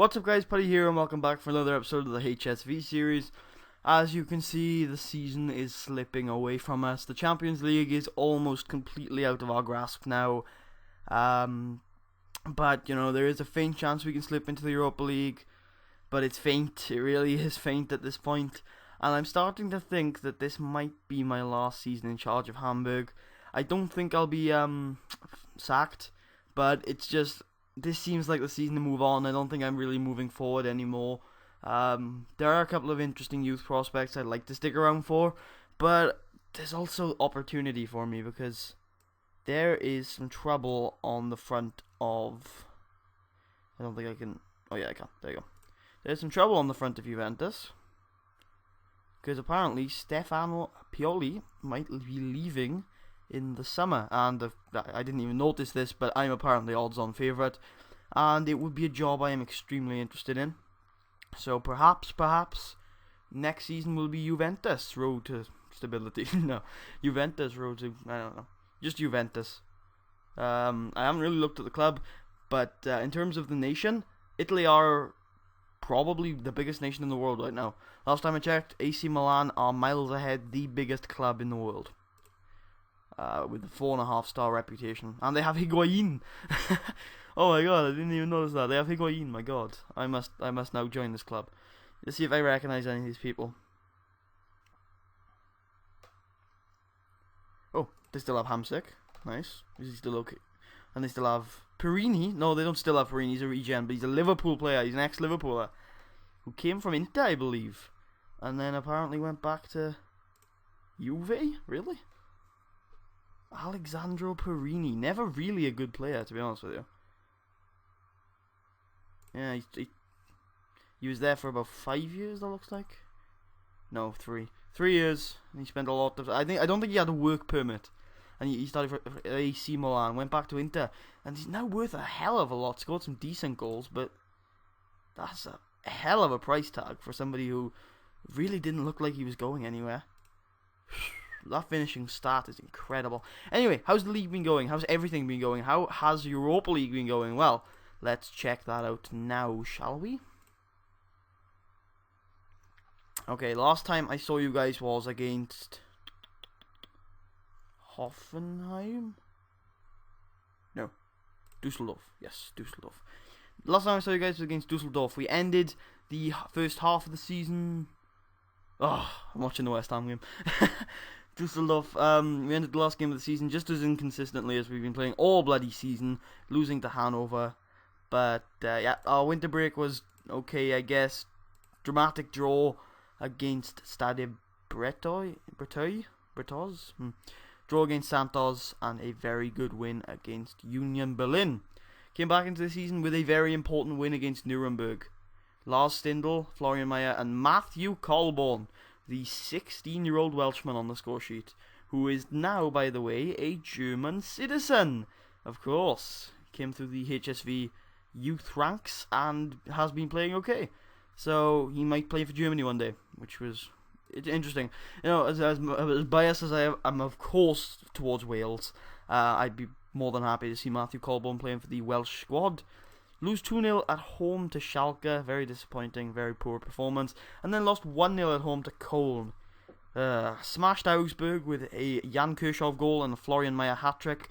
What's up guys, Putty here and welcome back for another episode of the HSV series. As you can see, the season is slipping away from us. The Champions League is almost completely out of our grasp now. But, there is a faint chance we can slip into the Europa League. But it's faint, it really is faint at this point. And I'm starting to think that this might be my last season in charge of Hamburg. I don't think I'll be sacked, but it's just... this seems like the season to move on. I don't think I'm really moving forward anymore. There are a couple of interesting youth prospects I'd like to stick around for, but there's also opportunity for me because there is some trouble on the front of... I don't think I can... oh yeah, I can. There you go. There's some trouble on the front of Juventus because apparently Stefano Pioli might be leaving in the summer, and I didn't even notice this, but I'm apparently odds-on favourite, and it would be a job I am extremely interested in. So perhaps next season will be Juventus road to stability. No, Juventus road to, I don't know, just Juventus. I haven't really looked at the club, but in terms of the nation, Italy are probably the biggest nation in the world right now. Last time I checked, AC Milan are miles ahead, the biggest club in the world. With a 4.5-star reputation. And they have Higuain. Oh my god, I didn't even notice that. They have Higuain, my god. I must now join this club. Let's see if I recognize any of these people. Oh, they still have Hamsik. Nice. Is he still okay? And they still have Perini. No, they don't still have Perini. He's a regen, but he's a Liverpool player. He's an ex-Liverpooler. Who came from Inter, I believe. And then apparently went back to Juve? Really? Alexandro Perini, never really a good player, to be honest with you. Yeah, he was there for about 5 years, that looks like. No, 3. 3 years. And he spent a lot of... I don't think he had a work permit. And he started for AC Milan, went back to Inter, and he's now worth a hell of a lot. Scored some decent goals, but that's a hell of a price tag for somebody who really didn't look like he was going anywhere. That finishing stat is incredible. Anyway, how's the league been going? How's everything been going? How has Europa League been going? Well, let's check that out now, shall we? Okay, last time I saw you guys was against Hoffenheim? No, Düsseldorf. Yes, Düsseldorf. Last time I saw you guys was against Düsseldorf. We ended the first half of the season... oh, I'm watching the West Ham game. Düsseldorf, we ended the last game of the season just as inconsistently as we've been playing all bloody season, losing to Hanover. But, yeah, our winter break was okay, I guess. Dramatic draw against Stade Bretois? Draw against Santos, and a very good win against Union Berlin. Came back into the season with a very important win against Nuremberg. Lars Stindl, Florian Meyer, and Matthew Colborn, the 16-year-old Welshman on the score sheet, who is now, by the way, a German citizen. Of course, came through the HSV youth ranks and has been playing okay. So he might play for Germany one day, which was interesting. As biased as I am, of course, towards Wales, I'd be more than happy to see Matthew Colborn playing for the Welsh squad. Lose 2-0 at home to Schalke, very disappointing, very poor performance. And then lost 1-0 at home to Köln. Smashed Augsburg with a Jan Kirchhoff goal and a Florian Meyer hat-trick.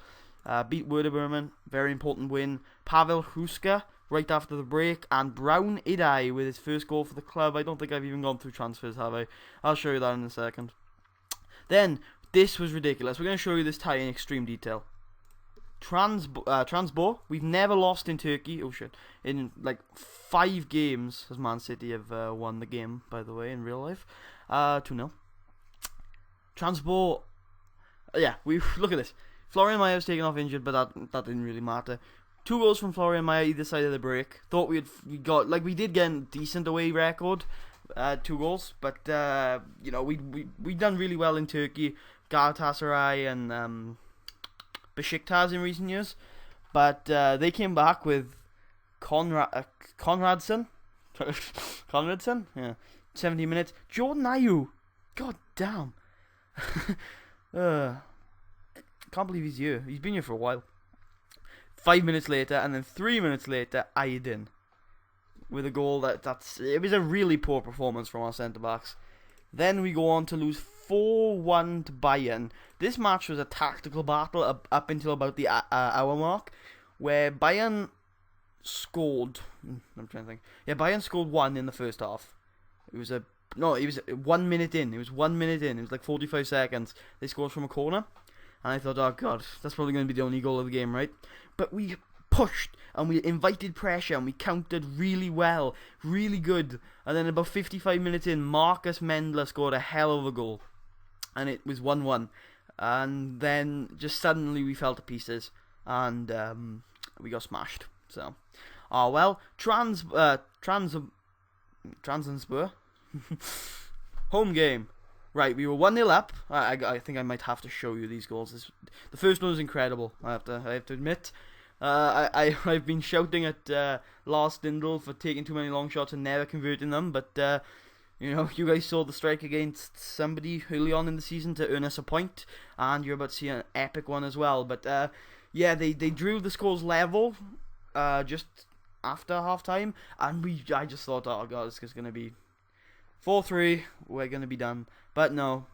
Beat Werder Bremen, very important win. Pavel Hruska right after the break. And Brown Idai with his first goal for the club. I don't think I've even gone through transfers, have I? I'll show you that in a second. Then, this was ridiculous. We're going to show you this tie in extreme detail. Transbor, we've never lost in Turkey. Oh shit. In like 5 games has Man City have won the game, by the way, in real life. 2-0. Transbor, yeah, we look at this. Florian Meyer was taken off injured, but that didn't really matter. 2 goals from Florian Meyer either side of the break. Thought we did get a decent away record. 2 goals, but we done really well in Turkey. Galatasaray and Besiktas in recent years, but they came back with Konradson, yeah, 70 minutes. Jordan Ayew, god damn, can't believe he's here. He's been here for a while. 5 minutes later, and then 3 minutes later, Aydin. with a goal. It was a really poor performance from our centre backs. Then we go on to lose 4-1 to Bayern. This match was a tactical battle up until about the hour mark, where Bayern scored. I'm trying to think. Yeah, Bayern scored 1 in the first half. It was 1 minute in. It was 1 minute in. It was like 45 seconds. They scored from a corner. And I thought, oh god, that's probably going to be the only goal of the game, right? But we pushed, and we invited pressure, and we countered really well, really good. And then about 55 minutes in, Marcus Mendler scored a hell of a goal. And it was 1-1. And then, just suddenly, we fell to pieces. And we got smashed. So, Transenspur. Home game. Right, we were 1-0 up. I think I might have to show you these goals. The first one was incredible, I have to admit. I've been shouting at Lars Stindl for taking too many long shots and never converting them, but you guys saw the strike against somebody early on in the season to earn us a point, and you're about to see an epic one as well. But they drew the scores level just after half time, and I just thought, oh god, this is gonna be 4-3, we're gonna be done. But no,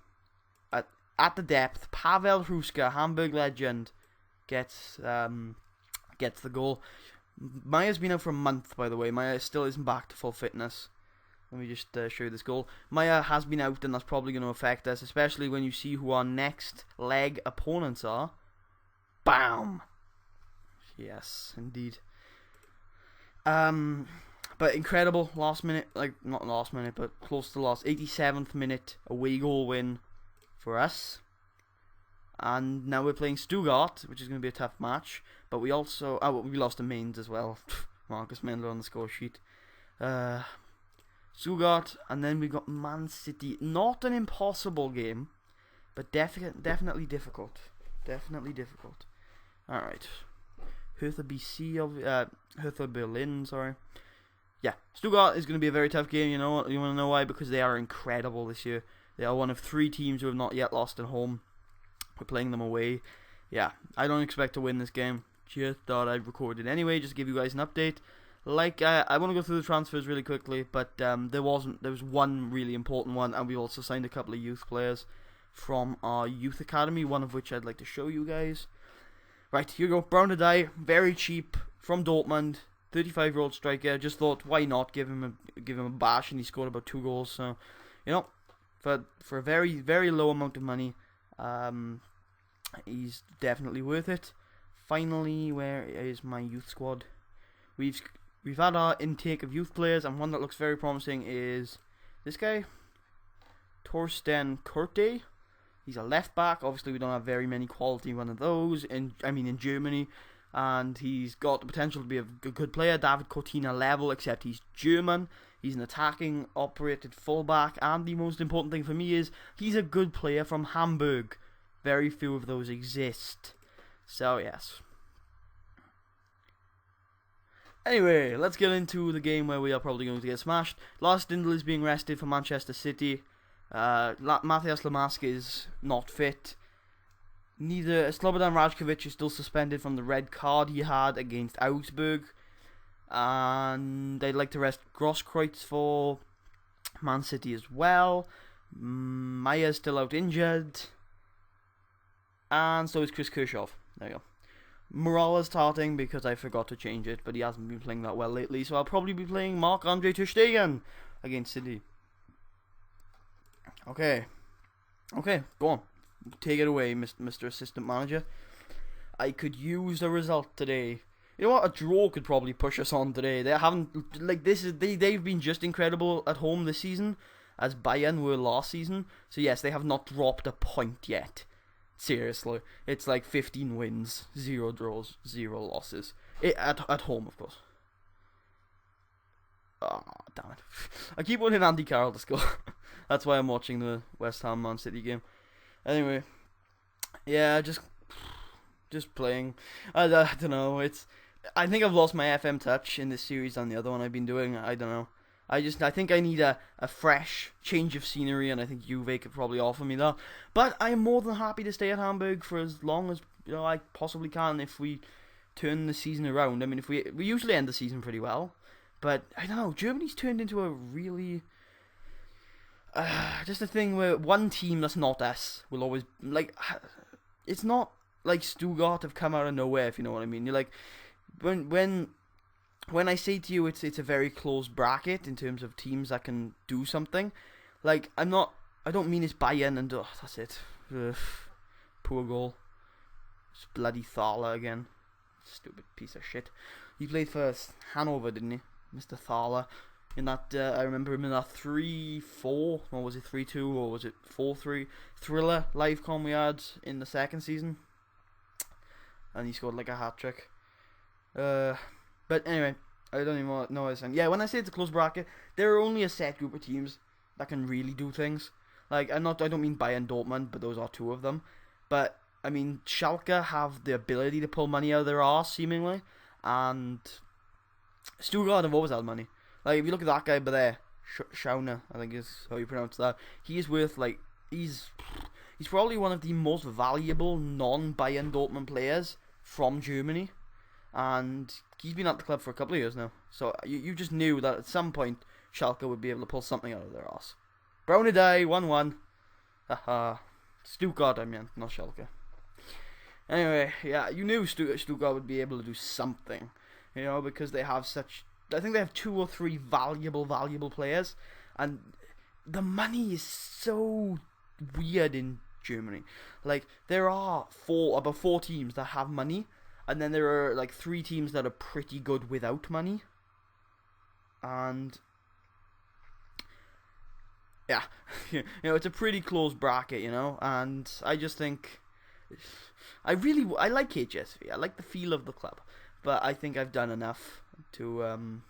at the depth, Pavel Hruska, Hamburg legend, gets the goal. Maya's been out for a month, by the way. Maya still isn't back to full fitness. Let me just show you this goal. Maya has been out, and that's probably going to affect us, especially when you see who our next leg opponents are. Bam! Yes, indeed. But incredible last minute, not last minute, but close to the last 87th minute away goal win for us. And now we're playing Stuttgart, which is going to be a tough match. But we also, we lost to Mainz as well. Marcus Mendler on the score sheet. Stuttgart, and then we got Man City. Not an impossible game, but definitely difficult. Definitely difficult. All right. Hertha Berlin, sorry. Yeah, Stuttgart is going to be a very tough game. You want to know why? Because they are incredible this year. They are one of 3 teams who have not yet lost at home. We're playing them away. Yeah, I don't expect to win this game. Just thought I'd record it anyway, just to give you guys an update. I want to go through the transfers really quickly, but there was one really important one, and we also signed a couple of youth players from our youth academy, one of which I'd like to show you guys. Right, here you go. Brown to die, very cheap, from Dortmund, 35-year-old striker. Just thought, why not give him a bash, and he scored about 2 goals. So, for a very, very low amount of money, he's definitely worth it. Finally, where is my youth squad? We've had our intake of youth players, and one that looks very promising is this guy, Torsten Kurte. He's a left back. Obviously, we don't have very many quality one of those in Germany, and he's got the potential to be a good player, David Cortina level, except he's German. He's an attacking, operated fullback, and the most important thing for me is he's a good player from Hamburg. Very few of those exist. So, yes. Anyway, let's get into the game where we are probably going to get smashed. Lars Stindl is being rested for Manchester City. Matthias Lamask is not fit. Neither Slobodan Rajkovic is still suspended from the red card he had against Augsburg. And they'd like to rest Grosskreutz for Man City as well. Maya's still out injured. And so is Chris Kirchhoff. There you go. Morala's starting because I forgot to change it, but he hasn't been playing that well lately, so I'll probably be playing Marc-Andre ter Stegen against City. Okay, go on. Take it away, Mr. Assistant Manager. I could use a result today. You know what? A draw could probably push us on today. They haven't, they've been just incredible at home this season, as Bayern were last season. So yes, they have not dropped a point yet. Seriously, it's like 15 wins, 0 draws, 0 losses. At home, of course. Ah, oh, damn it. I keep wanting Andy Carroll to score. That's why I'm watching the West Ham Man City game. Anyway, yeah, just playing. I don't know. I think I've lost my FM touch in this series than the other one I've been doing. I don't know. I think I need a fresh change of scenery, and I think Juve could probably offer me that. But I am more than happy to stay at Hamburg for as long as I possibly can if we turn the season around. I mean, if we usually end the season pretty well, But I don't know. Germany's turned into a really just a thing where one team that's not us will always like. It's not like Stuttgart have come out of nowhere, if you know what I mean. You're like when I say to you it's a very close bracket in terms of teams that can do something. Like I don't mean it's Bayern and that's it. Ugh, poor goal. It's bloody Thaler again. Stupid piece of shit. He played for Hanover, didn't he, Mr. Thaler? In that, I remember him in that 3-4, or was it 3-2, or was it 4-3 thriller live com we had in the second season, and he scored like a hat trick. But anyway, I don't even know what I was saying. Yeah, when I say it's a close bracket, there are only a set group of teams that can really do things. Like I don't mean Bayern, Dortmund, but those are two of them. But I mean Schalke have the ability to pull money out of their arse seemingly, and Stuttgart have always had money. Like, if you look at that guy over there, Schauner, I think is how you pronounce that, he is worth, like, he's probably one of the most valuable non-Bayern Dortmund players from Germany, and he's been at the club for a couple of years now, so you just knew that at some point Schalke would be able to pull something out of their arse. Brown a day, 1-1, haha, Stuttgart I mean, not Schalke. Anyway, yeah, you knew Stuttgart would be able to do something, you know, because they have I think they have 2 or 3 valuable players, and the money is so weird in Germany. Like, there are about 4 teams that have money, and then there are like 3 teams that are pretty good without money. And yeah, you know, it's a pretty close bracket, you know, and I just think I like HSV. I like the feel of the club, but I think I've done enough to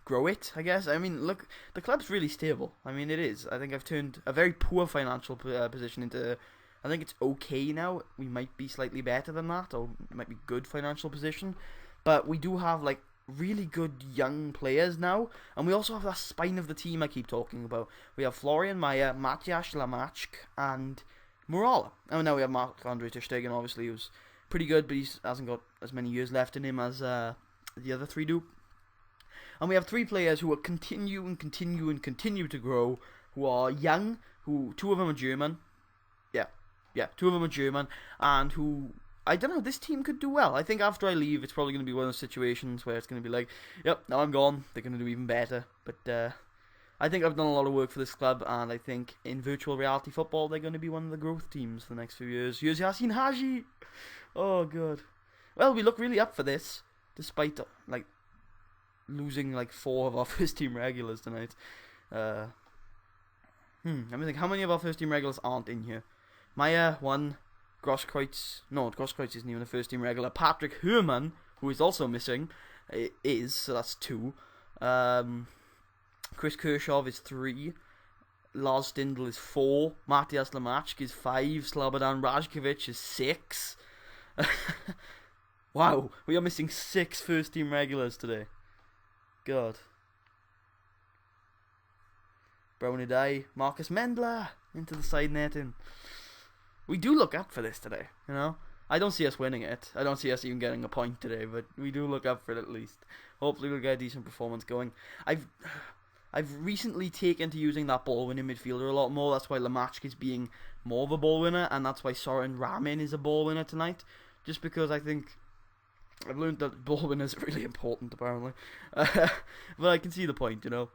grow it, I guess. I mean, look, the club's really stable. I mean, it is. I think I've turned a very poor financial position into, I think it's okay now. We might be slightly better than that, or it might be good financial position, but we do have like really good young players now, and we also have that spine of the team I keep talking about. We have Florian Mayer, Matthias Lamachk, and Murala. Oh, now we have Marc-Andre ter Stegen, obviously, who's pretty good, but he hasn't got as many years left in him as the other 3 do. And we have 3 players who will continue to grow, who are young, who 2 of them are German. Yeah, 2 of them are German, and who, I don't know, this team could do well. I think after I leave, it's probably going to be one of those situations where it's going to be like, yep, now I'm gone, they're going to do even better. But I think I've done a lot of work for this club, and I think in virtual reality football, they're going to be one of the growth teams for the next few years. Here's Yasin Haji! Oh, God. Well, we look really up for this, despite, like, losing, like, 4 of our first-team regulars tonight. I mean, how many of our first-team regulars aren't in here? Maya, 1. Grosskreutz isn't even a first-team regular. Patrick Herrmann, who is also missing, so that's 2. Chris Kirchhoff is 3. Lars Stindl is 4. Matthias Lamachk is 5. Slobodan Rajkovic is 6. Wow, we are missing 6 first-team regulars today. God. Brownadai, Marcus Mendler into the side netting. We do look up for this today, you know. I don't see us winning it. I don't see us even getting a point today, but we do look up for it at least. Hopefully we'll get a decent performance going. I've recently taken to using that ball-winning midfielder a lot more. That's why Lamachk is being more of a ball winner, and that's why Soren Ramin is a ball winner tonight. Just because I think I've learned that ball winners are really important, apparently. But I can see the point, you know.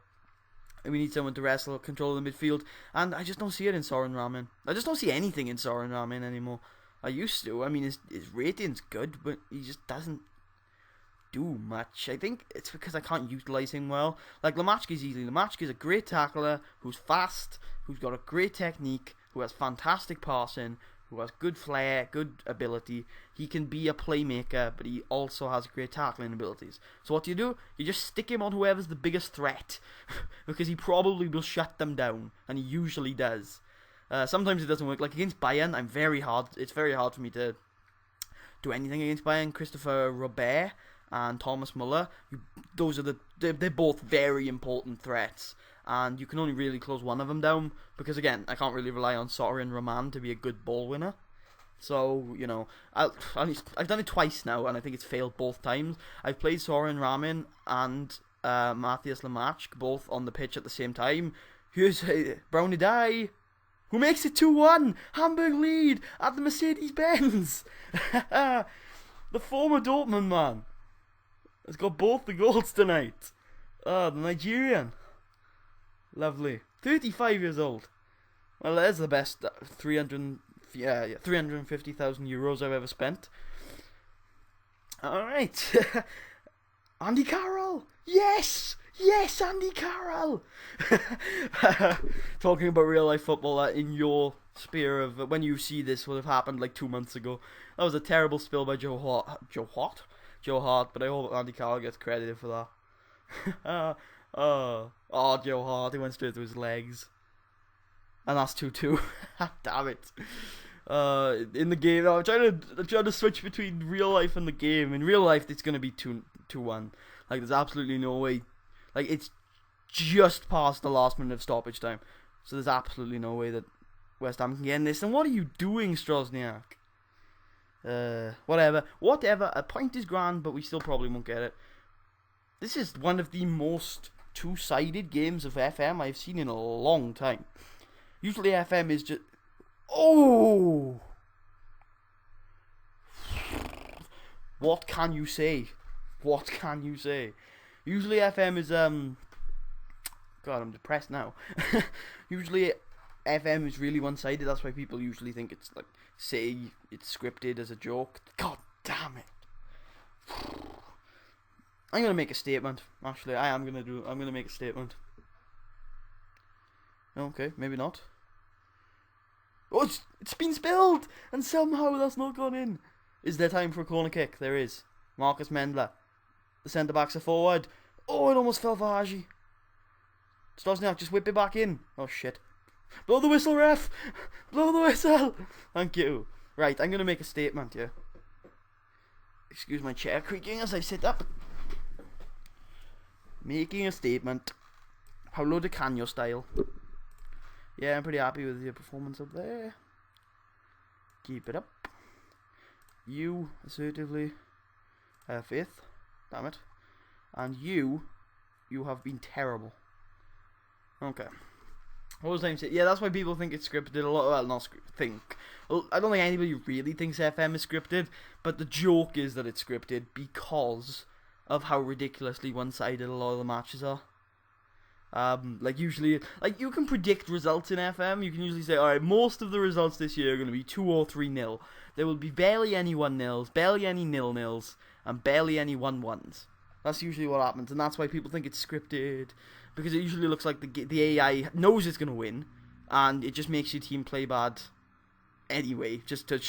We need someone to wrestle, control the midfield, and I just don't see it in Soren Ramin. I just don't see anything in Soren Ramin anymore. I used to. I mean, his rating's good, but he just doesn't do much. I think it's because I can't utilise him well. Like, Lamachk is a great tackler, who's fast, who's got a great technique, who has fantastic passing, who has good flair, good ability. He can be a playmaker, but he also has great tackling abilities. So what do? You just stick him on whoever's the biggest threat, because he probably will shut them down, and he usually does. Sometimes it doesn't work. Like against Bayern, it's very hard for me to do anything against Bayern. Christopher Robert and Thomas Muller, they're both very important threats, and you can only really close one of them down, because again, I can't really rely on Soren Ramin to be a good ball winner. So, you know, I've done it twice now, and I think it's failed both times. I've played Soren Ramin, and Matthias Lamach, both on the pitch at the same time. Here's Brownie Die, who makes it 2-1. Hamburg lead at the Mercedes-Benz. The former Dortmund man has got both the goals tonight. The Nigerian. Lovely. 35 years old. Well, there's the best 350,000 euros I've ever spent. Alright. Andy Carroll. Yes! Yes, Andy Carroll! Talking about real life football in your sphere of when you see this would have happened like 2 months ago. That was a terrible spill by Joe Hart, but I hope Andy Carroll gets credited for that. Joe Hart, he went straight through his legs. And that's 2-2. Damn it. In the game, I'm trying to switch between real life and the game. In real life, it's going to be 2-1. Like, there's absolutely no way. Like, it's just past the last minute of stoppage time. So there's absolutely no way that West Ham can get in this. And what are you doing, Strozniak? Whatever. A point is grand, but we still probably won't get it. This is one of the most two-sided games of FM I've seen in a long time. Usually FM is just... Oh! What can you say? What can you say? Usually FM is, God, I'm depressed now. Usually FM is really one-sided. That's why people usually think it's like, say it's scripted as a joke. God damn it. I'm going to make a statement. Actually, I'm going to make a statement. Okay, maybe not. Oh, it's been spilled! And somehow that's not gone in. Is there time for a corner kick? There is. Marcus Mendler. The centre-backs are forward. Oh, it almost fell for Haji. Stosniak, just whip it back in. Oh, shit. Blow the whistle, ref! Blow the whistle! Thank you. Right, I'm going to make a statement here. Excuse my chair creaking as I sit up. Making a statement. Paulo Di Canio style. Yeah, I'm pretty happy with your performance up there. Keep it up. You, assertively, fifth. Damn it. And you have been terrible. Okay. What was I saying? Yeah, that's why people think it's scripted. A lot, well, not think. Well, I don't think anybody really thinks FM is scripted, but the joke is that it's scripted because of how ridiculously one-sided a lot of the matches are. Like usually, like you can predict results in FM. You can usually say, alright, most of the results this year are going to be 2 or 3-0. There will be barely any 1-0s, barely any 0-0s, and barely any 1-1s. That's usually what happens, and that's why people think it's scripted, because it usually looks like the AI knows it's going to win, and it just makes your team play bad anyway, just to,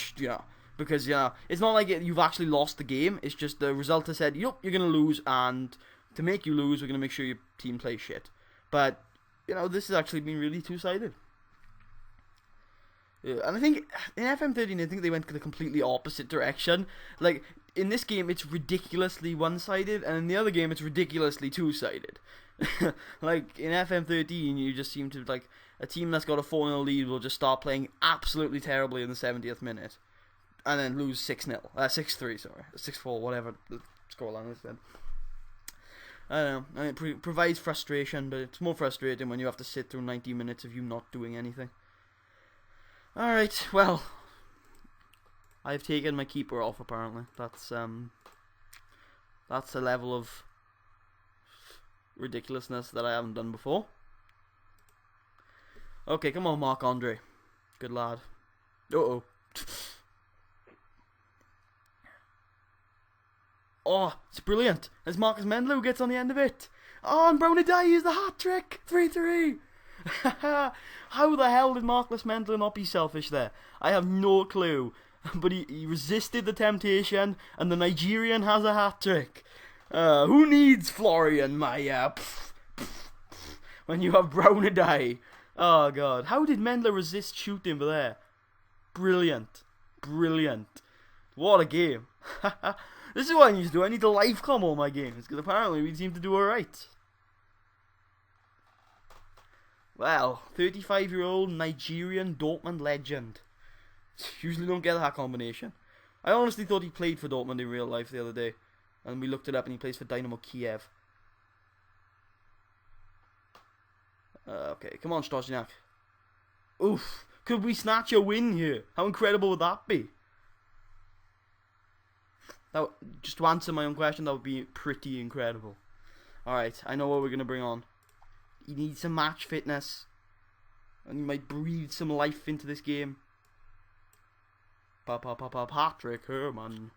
because, it's not like you've actually lost the game. It's just the result has said, yup, you're going to lose, and to make you lose, we're going to make sure your team plays shit. But, this has actually been really two-sided. And I think in FM13, I think they went the completely opposite direction. Like, in this game, it's ridiculously one-sided, and in the other game, it's ridiculously two-sided. Like, in FM13, you just seem to, like, a team that's got a 4-0 lead will just start playing absolutely terribly in the 70th minute. And then lose 6-0. 6-3, sorry. 6-4, whatever the scoreline is then. I don't know. And it provides frustration, but it's more frustrating when you have to sit through 90 minutes of you not doing anything. Alright, well, I've taken my keeper off, apparently. That's a level of ridiculousness that I haven't done before. Okay, come on, Marc-Andre. Good lad. Uh-oh. Oh, it's brilliant. It's Marcus Mendler who gets on the end of it. Oh, and Brownie Dye is the hat-trick. 3-3. How the hell did Marcus Mendler not be selfish there? I have no clue. But he resisted the temptation, and the Nigerian has a hat-trick. Who needs Florian Maya? When you have Brownie Dye. Oh, God. How did Mendler resist shooting there? Brilliant. Brilliant. What a game. This is what I need to do. I need to live com all my games, because apparently we seem to do alright. Well, 35-year-old Nigerian Dortmund legend. Usually don't get that combination. I honestly thought he played for Dortmund in real life the other day. And we looked it up and he plays for Dynamo Kiev. Okay, come on, Stozniak. Oof. Could we snatch a win here? How incredible would that be? Just to answer my own question, that would be pretty incredible. Alright, I know what we're going to bring on. You need some match fitness. And you might breathe some life into this game. Patrick Herman.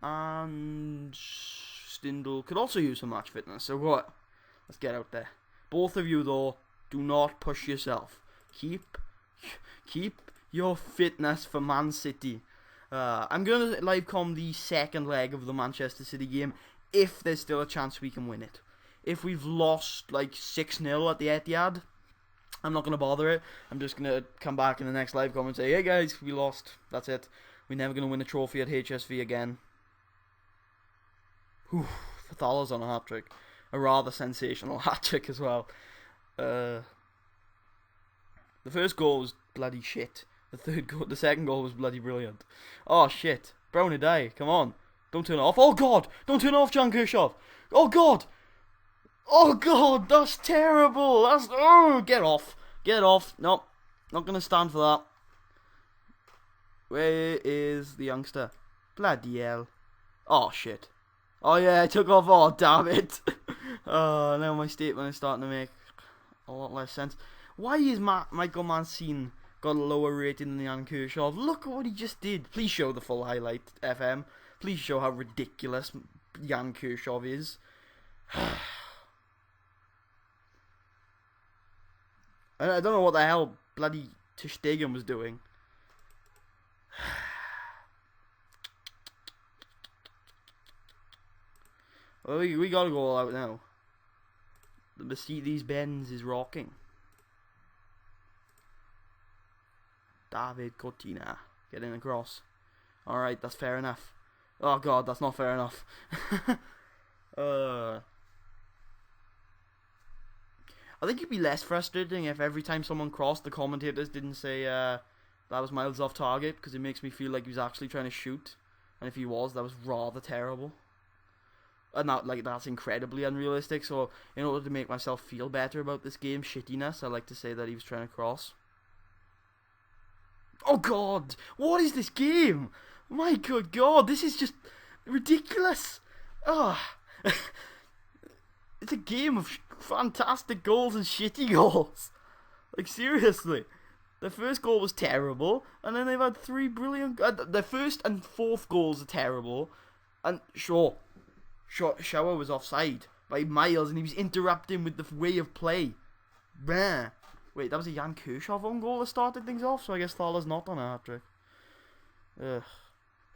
And Stindl could also use some match fitness. So what? Let's get out there. Both of you, though, do not push yourself. Keep your fitness for Man City. I'm going to live com the second leg of the Manchester City game if there's still a chance we can win it. If we've lost like 6-0 at the Etihad, I'm not going to bother it. I'm just going to come back in the next live com and say, hey guys, we lost. That's it. We're never going to win a trophy at HSV again. Whew, Fatala's on a hat-trick. A rather sensational hat-trick as well. The first goal was bloody shit. The second goal was bloody brilliant. Oh shit. Brown a day. Come on. Don't turn off. Oh god. Don't turn off, Jan Kirchhoff. Oh god. Oh god. That's terrible. Get off. Get off. Nope. Not going to stand for that. Where is the youngster? Bloody hell. Oh shit. Oh yeah, I took off. Oh damn it. Now my statement is starting to make a lot less sense. Why is Michael Mancini got a lower rating than Jan Kirchhoff? Look at what he just did. Please show the full highlight, FM. Please show how ridiculous Jan Kirchhoff is. I don't know what the hell bloody Ter Stegen was doing. Well, we gotta go all out now. The Mercedes-Benz is rocking. David Cortina getting across. Alright, that's fair enough. Oh god, that's not fair enough. I think it'd be less frustrating if every time someone crossed, the commentators didn't say that was miles off target, because it makes me feel like he was actually trying to shoot. And if he was, that was rather terrible. And that's incredibly unrealistic. So in order to make myself feel better about this game's shittiness, I like to say that he was trying to cross. Oh god, what is this game? My good god, this is just ridiculous. It's a game of fantastic goals and shitty goals. Like seriously, the first goal was terrible, and then they've had 3 brilliant. The first and fourth goals are terrible, and sure, Schauer was offside by miles, and he was interrupting with the way of play. Bah. Wait, that was a Jan Kirchhoff own goal that started things off, so I guess Thaller's not on a hat-trick. Ugh.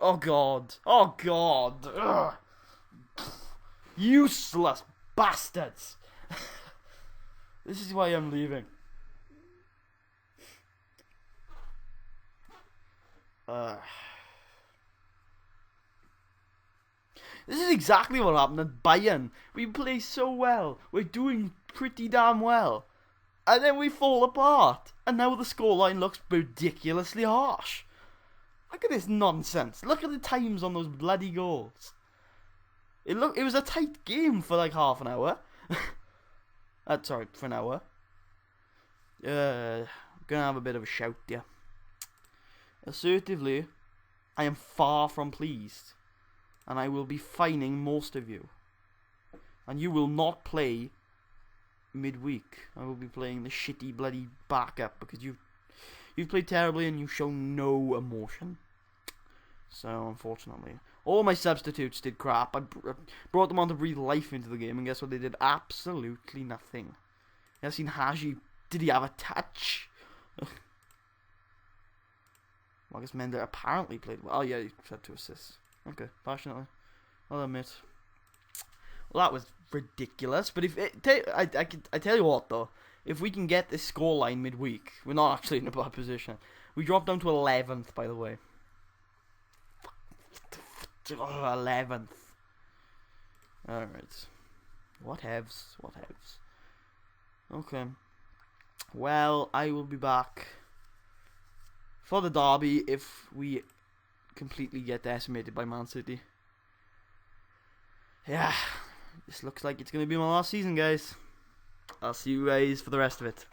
Oh god. Oh god. Ugh. Useless bastards. This is why I'm leaving. This is exactly what happened at Bayern. We play so well. We're doing pretty damn well. And then we fall apart. And now the scoreline looks ridiculously harsh. Look at this nonsense. Look at the times on those bloody goals. It was a tight game for like half an hour. Sorry, for an hour. Gonna have a bit of a shout, yeah. Assertively, I am far from pleased. And I will be fining most of you. And you will not play midweek. I will be playing the shitty bloody backup because you've played terribly and you've shown no emotion. So unfortunately, all my substitutes did crap. I brought them on to breathe life into the game, and guess what? They did absolutely nothing. Yasin Haji, did he have a touch? Marcus Mender apparently played well. Oh yeah, he had 2 assists. Okay, passionately, I'll admit. Well, that was ridiculous. But if I tell you what though, if we can get this scoreline midweek, we're not actually in a bad position. We dropped down to 11th, by the way. 11th. Alright. What hefs? Okay. Well, I will be back for the derby if we completely get decimated by Man City. Yeah. This looks like it's going to be my last season, guys. I'll see you guys for the rest of it.